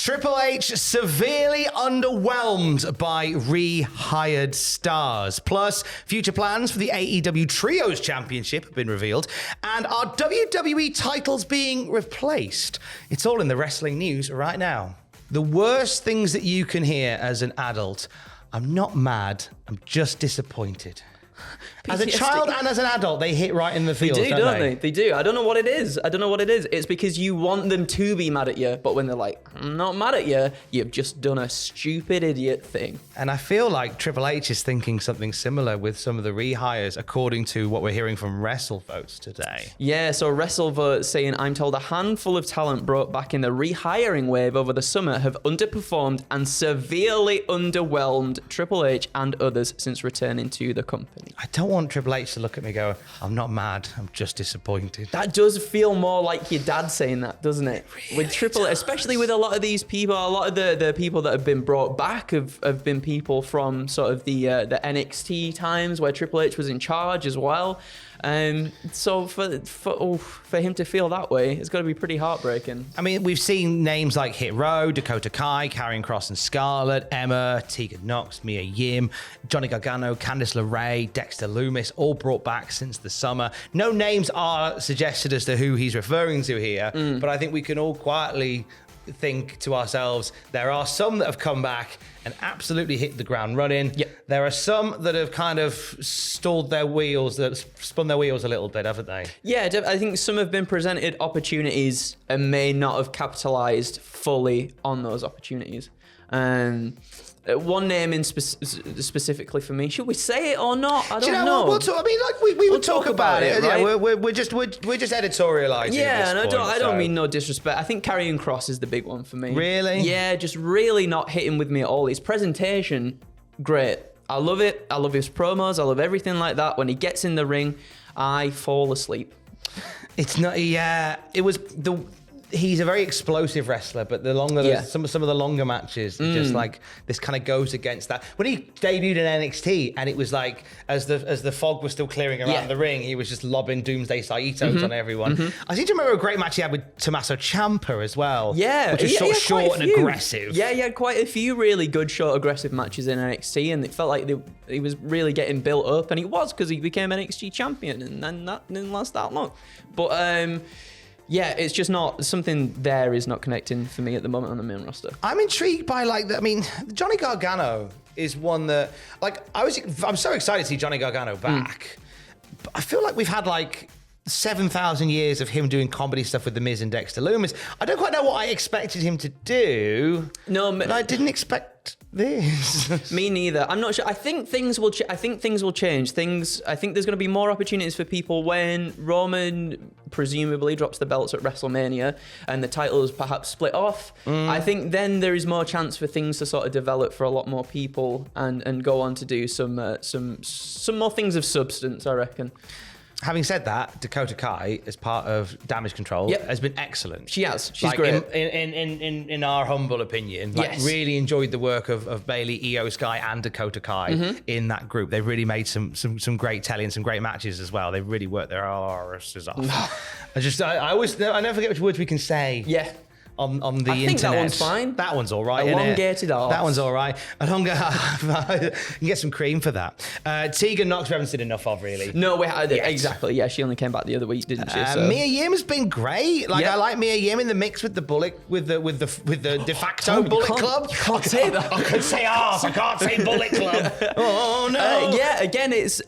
Triple H severely underwhelmed by rehired stars. Plus, future plans for the AEW Trios Championship have been revealed. And are WWE titles being replaced? It's all in the wrestling news right now. The worst things that you can hear as an adult. I'm not mad, I'm just disappointed. As a child and as an adult, they hit right in the feels, don't they? They do. I don't know what it is. It's because you want them to be mad at you, but when they're like, I'm not mad at you, you've just done a stupid idiot thing. And I feel like Triple H is thinking something similar with some of the rehires, according to what we're hearing from WrestleVotes today. Yeah, so WrestleVote saying, I'm told a handful of talent brought back in the rehiring wave over the summer have underperformed and severely underwhelmed Triple H and others since returning to the company. I don't want Triple H to look at me and go, I'm not mad, I'm just disappointed. That does feel more like your dad saying that, doesn't it? Really with Triple H, especially with a lot of these people, a lot of the people that have been brought back have been people from sort of the NXT times where Triple H was in charge as well. So for him to feel that way, it's got to be pretty heartbreaking. I mean, we've seen names like Hit Row, Dakota Kai, Karrion Kross and Scarlett, Emma, Tegan Nox, Mia Yim, Johnny Gargano, Candice LeRae, Dexter Lumis, all brought back since the summer. No names are suggested as to who he's referring to here, but I think we can all quietly think to ourselves, there are some that have come back and absolutely hit the ground running. Yep. There are some that have kind of stalled their wheels, that spun their wheels a little bit, haven't they? Yeah, I think some have been presented opportunities and may not have capitalized fully on those opportunities. One name in specifically for me. Should we say it or not? I don't know. We'll talk, I mean, like we would talk about it. Right? Yeah, we're just editorializing. Yeah, and point, I don't mean no disrespect. I think Karrion Kross is the big one for me. Really? Yeah, just really not hitting with me at all. His presentation, great. I love it. I love his promos. I love everything like that. When he gets in the ring, I fall asleep. It's not. Yeah, it was the. He's a very explosive wrestler, but the longer some of the longer matches, just like this kind of goes against that. When he debuted in NXT, and it was like as the fog was still clearing around the ring, he was just lobbing Doomsday Saitos on everyone. I seem to remember a great match he had with Tommaso Ciampa as well. Yeah, which was sort of short and aggressive. Yeah, he had quite a few really good short aggressive matches in NXT, and it felt like he was really getting built up, and he was because he became NXT champion, and then that didn't last that long. But yeah, it's just not something there is not connecting for me at the moment on the main roster. I'm intrigued by Johnny Gargano is one that I'm so excited to see Johnny Gargano back. But I feel like we've had 7,000 years of him doing comedy stuff with The Miz and Dexter Lumis. I don't quite know what I expected him to do. No, but I didn't expect this. Me neither. I'm not sure. I think things will. I think things will change. I think there's going to be more opportunities for people when Roman presumably drops the belts at WrestleMania and the titles perhaps split off. I think then there is more chance for things to sort of develop for a lot more people and go on to do some more things of substance, I reckon. Having said that, Dakota Kai, as part of Damage Control, has been excellent. She has. She's great. In our humble opinion, really enjoyed the work of Bayley, Io Sky, and Dakota Kai in that group. They've really made some great telly and some great matches as well. They've really worked their arses off. I never forget which words we can say. Yeah. On the internet. I think that one's fine. That one's all right. Elongated arse. That one's all right. You can get some cream for that. Tegan Nox, we haven't seen enough of, really. No, we had exactly. Yeah, she only came back the other week, didn't she? So. Mia Yim has been great. I like Mia Yim in the mix with the Bullet, with the de facto Bullet Club. You can't say that. I could say arse. I can't say Bullet Club. Oh no. Yeah. Again, it's.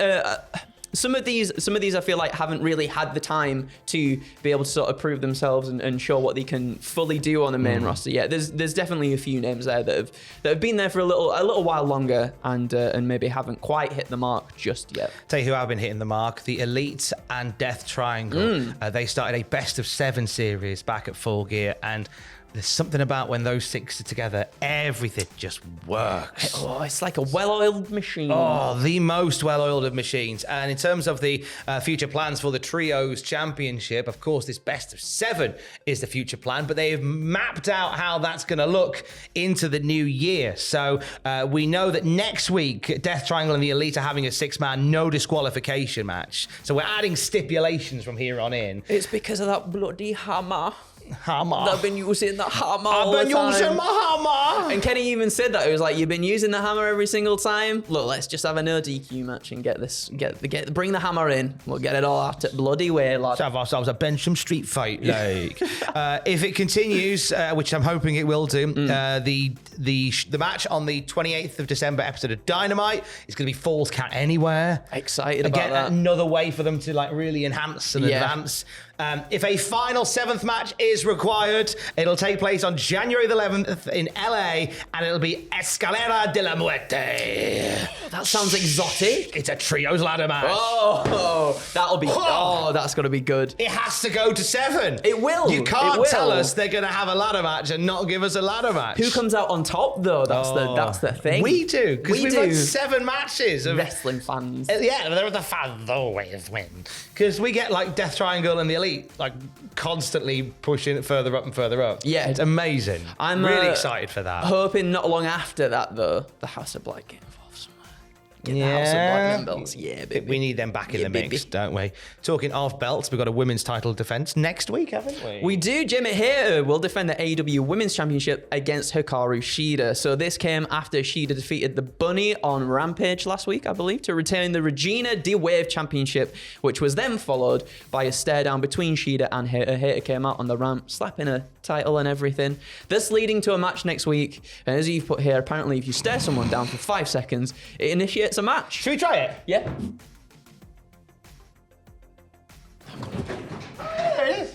Some of these I feel like haven't really had the time to be able to sort of prove themselves and show what they can fully do on the main roster. Yeah, there's definitely a few names there that have been there for a little while longer and maybe haven't quite hit the mark just yet. Tell you who have been hitting the mark: the Elite and Death Triangle. They started a best of 7 series back at Full Gear, and there's something about when those 6 are together, everything just works. Oh, it's like a well-oiled machine. Oh, the most well-oiled of machines. And in terms of the future plans for the Trios Championship, of course, this best of 7 is the future plan, but they've mapped out how that's going to look into the new year. So we know that next week, Death Triangle and the Elite are having a 6-man no disqualification match. So we're adding stipulations from here on in. It's because of that bloody hammer. Hammer. I've been using the hammer all I've been the time. using my hammer. And Kenny even said that. It was like, you've been using the hammer every single time. Look, let's just have a no DQ match and bring the hammer in. We'll get it all out at bloody way, lad. Let's have ourselves a Bencham Street fight, like. If it continues, which I'm hoping it will do, the match on the 28th of December episode of Dynamite is going to be Falls Count Anywhere. Excited Again, about that. another way for them to like really enhance and advance. If a final 7th match is required, it'll take place on January the 11th in LA, and it'll be Escalera de la Muerte. That sounds exotic. It's a trios ladder match. Oh, that'll be. Oh, that's gonna be good. It has to go to 7. It will. You can't tell us they're going to have a ladder match and not give us a ladder match. Who comes out on top though? That's the thing. We do, because we've had 7 matches of wrestling fans. Yeah, they're the fans always win. Because we get like Death Triangle and the Elite like constantly pushing it further up and further up. Yeah. It's amazing. I'm really excited for that. Hoping not long after that though, the House of Black get involved somewhere. Get the House of Black men belts. Yeah, baby. We need them back in the mix, don't we? Talking of belts, we've got a women's title defense next week, haven't we? We do. Jimmy Hayter will defend the AEW Women's Championship against Hikaru Shida. So this came after Shida defeated the Bunny on Rampage last week, I believe, to retain the Regina D-Wave Championship, which was then followed by a stare down between Shida and Hayter. Hayter came out on the ramp, slapping a title and everything. This leading to a match next week. And as you've put here, apparently if you stare someone down for 5 seconds, it initiates a match. Should we try it? Yeah. There it is.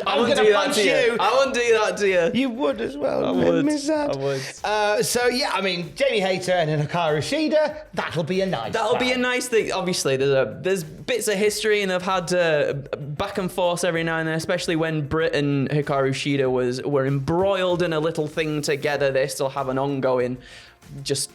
I wouldn't do that to you. I wouldn't do that to you. You would as well. I would. Miss that. I would. So yeah, I mean, Jamie Hayter and then Hikaru Shida. That'll be a nice. That'll be a nice thing. Obviously, there's bits of history, and they've had back and forth every now and then. Especially when Britt and Hikaru Shida were embroiled in a little thing together. They still have an ongoing just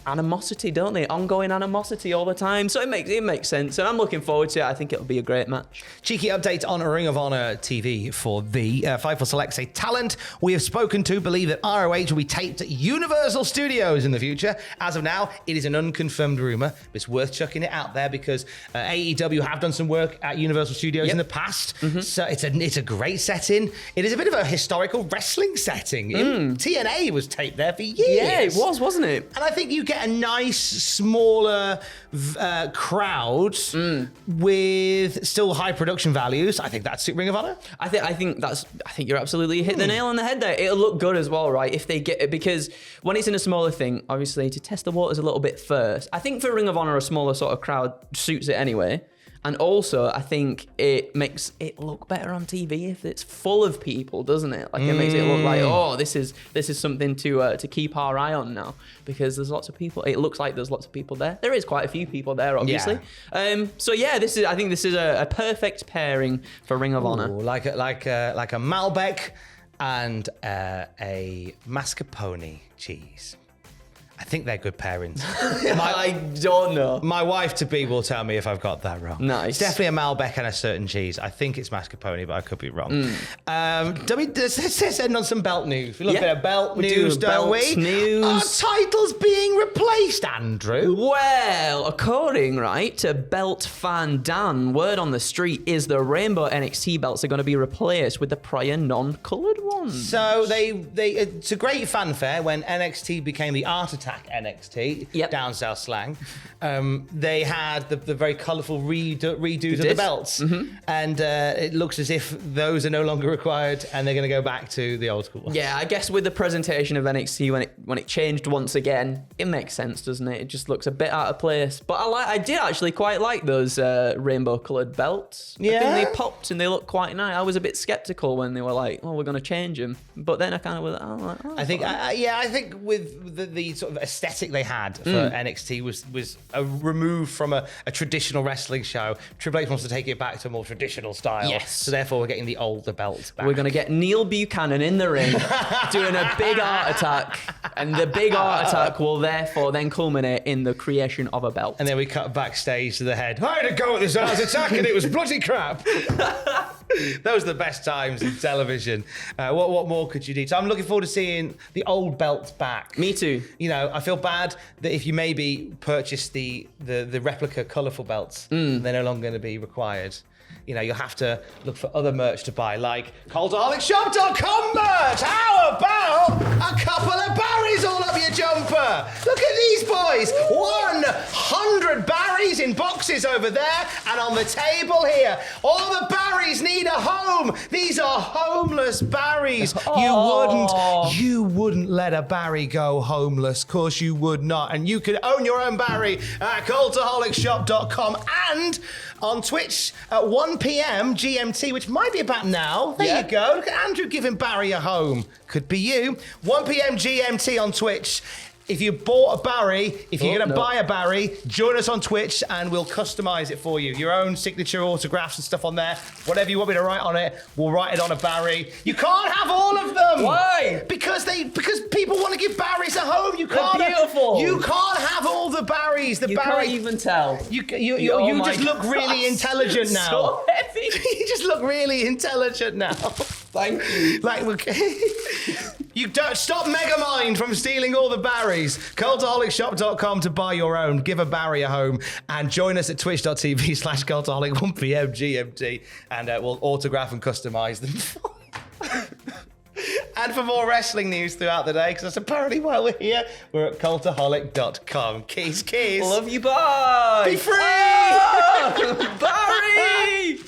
animosity, don't they? Ongoing animosity all the time. So it makes sense, and I'm looking forward to it. I think it'll be a great match. Cheeky update on Ring of Honor TV for the Fightful Select say talent we have spoken to believe that ROH will be taped at Universal Studios in the future. As of now, it is an unconfirmed rumor, but it's worth chucking it out there because AEW have done some work at Universal Studios in the past. So it's a great setting. It is a bit of a historical wrestling setting. TNA was taped there for years. Yeah, it was, wasn't it? And I think you get a nice, smaller crowd with still high production values. I think that's Ring of Honor. I think you're absolutely hitting the nail on the head there. It'll look good as well, right? If they get it, because when it's in a smaller thing, obviously to test the waters a little bit first. I think for Ring of Honor, a smaller sort of crowd suits it anyway. And also, I think it makes it look better on TV if it's full of people, doesn't it? Like it makes it look like, oh, this is something to keep our eye on now, because there's lots of people. It looks like there's lots of people there. There is quite a few people there, obviously. Yeah. So yeah, I think this is a perfect pairing for Ring of Honor. Like a Malbec and a mascarpone cheese. I think they're good pairings. I don't know. My wife-to-be will tell me if I've got that wrong. Nice. It's definitely a Malbec and a certain cheese. I think it's mascarpone, but I could be wrong. Let's end on some belt news. We look at belt news, don't we? News. Are titles being replaced, Andrew? Well, according, to Belt Fan Dan, word on the street is the Rainbow NXT belts are going to be replaced with the prior non-coloured ones. So it's a great fanfare when NXT became the Art Attack NXT, down south slang. They had the very colourful redos of the belts, and it looks as if those are no longer required, and they're going to go back to the old school ones. Yeah, I guess with the presentation of NXT when it changed once again, it makes sense, doesn't it? It just looks a bit out of place. But I did actually quite like those rainbow coloured belts. Yeah, I think they popped and they look quite nice. I was a bit sceptical when they were like, "Oh, we're going to change them," but then I kind of was like, "Oh." I think with the sort of aesthetic they had for NXT was a remove from a traditional wrestling show. Triple H wants to take it back to a more traditional style. Yes. So therefore we're getting the older belts back. We're going to get Neil Buchanan in the ring doing a big Art Attack, and the big Art Attack will therefore then culminate in the creation of a belt. And then we cut backstage to the head. I had to go at this Art Attack and it was bloody crap. Those are the best times in television. What more could you do? So I'm looking forward to seeing the old belts back. Me too. You know, I feel bad that if you maybe purchase the replica colourful belts, they're no longer going to be required. You know, you'll have to look for other merch to buy, like cultaholicshop.com merch. How about a couple of Barrys all up your jumper? Look at these boys. 100 Barrys in boxes over there and on the table here. All the Barrys need a home. These are homeless Barrys. You wouldn't let a Barry go homeless. Of course you would not. And you could own your own Barry at cultaholicshop.com and on Twitch at 1 p.m. GMT, which might be about now. There you go. Look at Andrew giving Barry a home. Could be you. 1 p.m. GMT on Twitch. If you bought a Barry, if you're going to buy a Barry, join us on Twitch and we'll customize it for you. Your own signature autographs and stuff on there. Whatever you want me to write on it, we'll write it on a Barry. You can't have all of them. Why? Because people want to give Barrys a home. You can't. They're beautiful. You can't have all the Barrys. You can't even tell. You just look really intelligent now. So heavy. You just look really intelligent now. Thank you. You don't stop Megamind from stealing all the Barrys. Cultaholicshop.com to buy your own. Give a Barry a home and join us at twitch.tv/cultaholic 1 p.m. GMT and we'll autograph and customize them. And for more wrestling news throughout the day, because that's apparently why we're here, we're at cultaholic.com. Keys. Love you, bye. Be free! Barry!